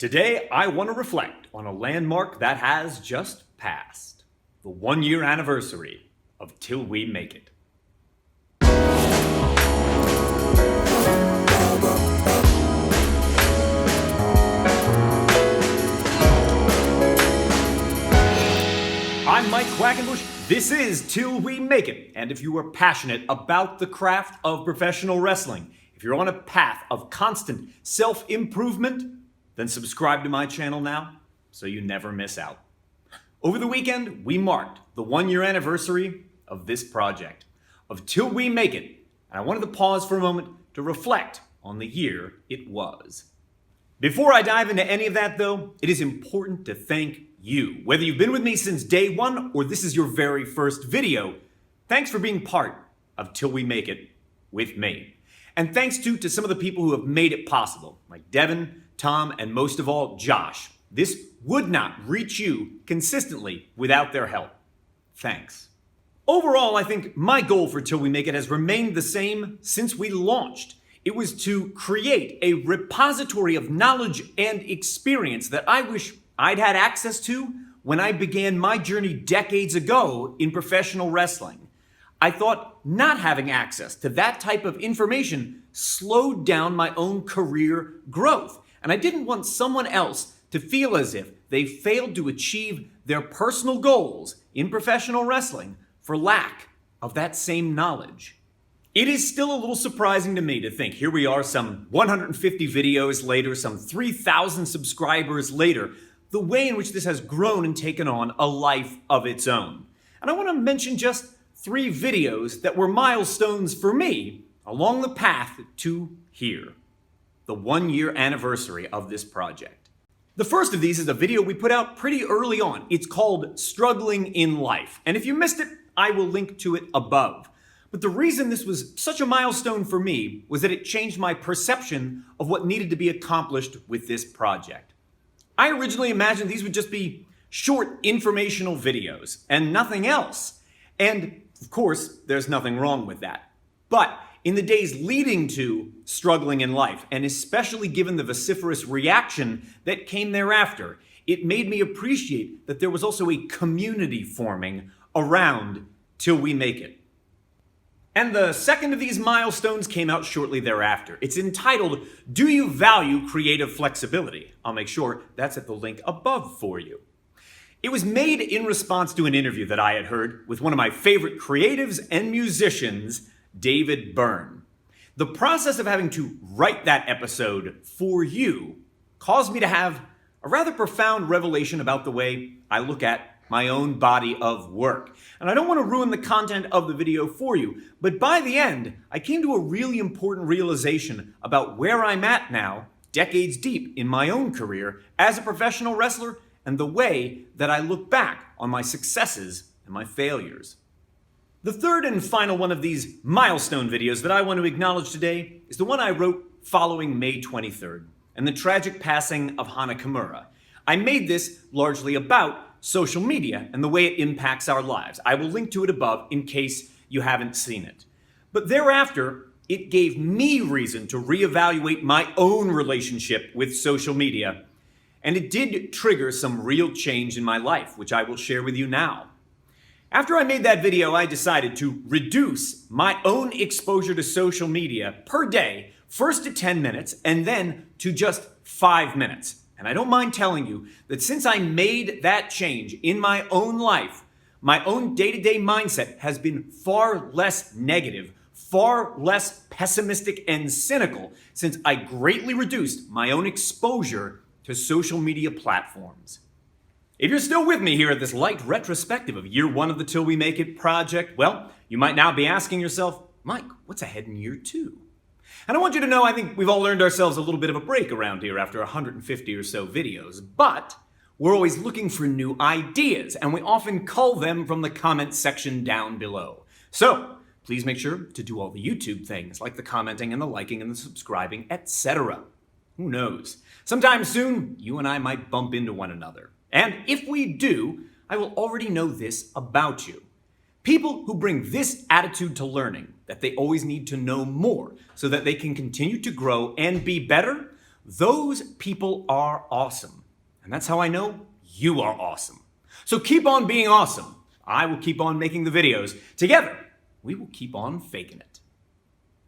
Today, I want to reflect on a landmark that has just passed. The 1-year anniversary of Til We Make It. I'm Mike Quackenbush. This is Til We Make It. And if you are passionate about the craft of professional wrestling, if you're on a path of constant self-improvement, then subscribe to my channel now so you never miss out. Over the weekend, we marked the 1-year anniversary of this project, of Til We Make It. And I wanted to pause for a moment to reflect on the year it was. Before I dive into any of that, though, it is important to thank you. Whether you've been with me since day one or this is your very first video, thanks for being part of Til We Make It with me. And thanks to some of the people who have made it possible, like Devin, Tom, and most of all, Josh. This would not reach you consistently without their help. Thanks. Overall, I think my goal for Til We Make It has remained the same since we launched. It was to create a repository of knowledge and experience that I wish I'd had access to when I began my journey decades ago in professional wrestling. I thought not having access to that type of information slowed down my own career growth. And I didn't want someone else to feel as if they failed to achieve their personal goals in professional wrestling for lack of that same knowledge. It is still a little surprising to me to think here we are some 150 videos later, some 3,000 subscribers later, the way in which this has grown and taken on a life of its own. And I want to mention just 3 videos that were milestones for me along the path to here, the 1-year anniversary of this project. The first of these is a video we put out pretty early on. It's called Struggling in Life. And if you missed it, I will link to it above. But the reason this was such a milestone for me was that it changed my perception of what needed to be accomplished with this project. I originally imagined these would just be short informational videos and nothing else. And of course, there's nothing wrong with that. But in the days leading to Struggling in Life, and especially given the vociferous reaction that came thereafter, it made me appreciate that there was also a community forming around Til We Make It. And the second of these milestones came out shortly thereafter. It's entitled, Do You Value Creative Flexibility? I'll make sure that's at the link above for you. It was made in response to an interview that I had heard with one of my favorite creatives and musicians, David Byrne. The process of having to write that episode for you caused me to have a rather profound revelation about the way I look at my own body of work. And I don't want to ruin the content of the video for you, but by the end, I came to a really important realization about where I'm at now, decades deep in my own career as a professional wrestler, and the way that I look back on my successes and my failures. The third and final one of these milestone videos that I want to acknowledge today is the one I wrote following May 23rd and the tragic passing of Hana Kimura. I made this largely about social media and the way it impacts our lives. I will link to it above in case you haven't seen it. But thereafter, it gave me reason to reevaluate my own relationship with social media. And it did trigger some real change in my life, which I will share with you now. After I made that video, I decided to reduce my own exposure to social media per day, first to 10 minutes and then to just 5 minutes. And I don't mind telling you that since I made that change in my own life, my own day-to-day mindset has been far less negative, far less pessimistic and cynical since I greatly reduced my own exposure to social media platforms. If you're still with me here at this light retrospective of year 1 of the Til We Make It project, well, you might now be asking yourself, Mike, what's ahead in year 2? And I want you to know I think we've all earned ourselves a little bit of a break around here after 150 or so videos, but we're always looking for new ideas, and we often cull them from the comment section down below. So please make sure to do all the YouTube things, like the commenting and the liking and the subscribing, etc. Who knows? Sometime soon, you and I might bump into one another. And if we do, I will already know this about you. People who bring this attitude to learning, that they always need to know more so that they can continue to grow and be better, Those people are awesome. And that's how I know you are awesome. So keep on being awesome. I will keep on making the videos. Together, we will keep on faking it.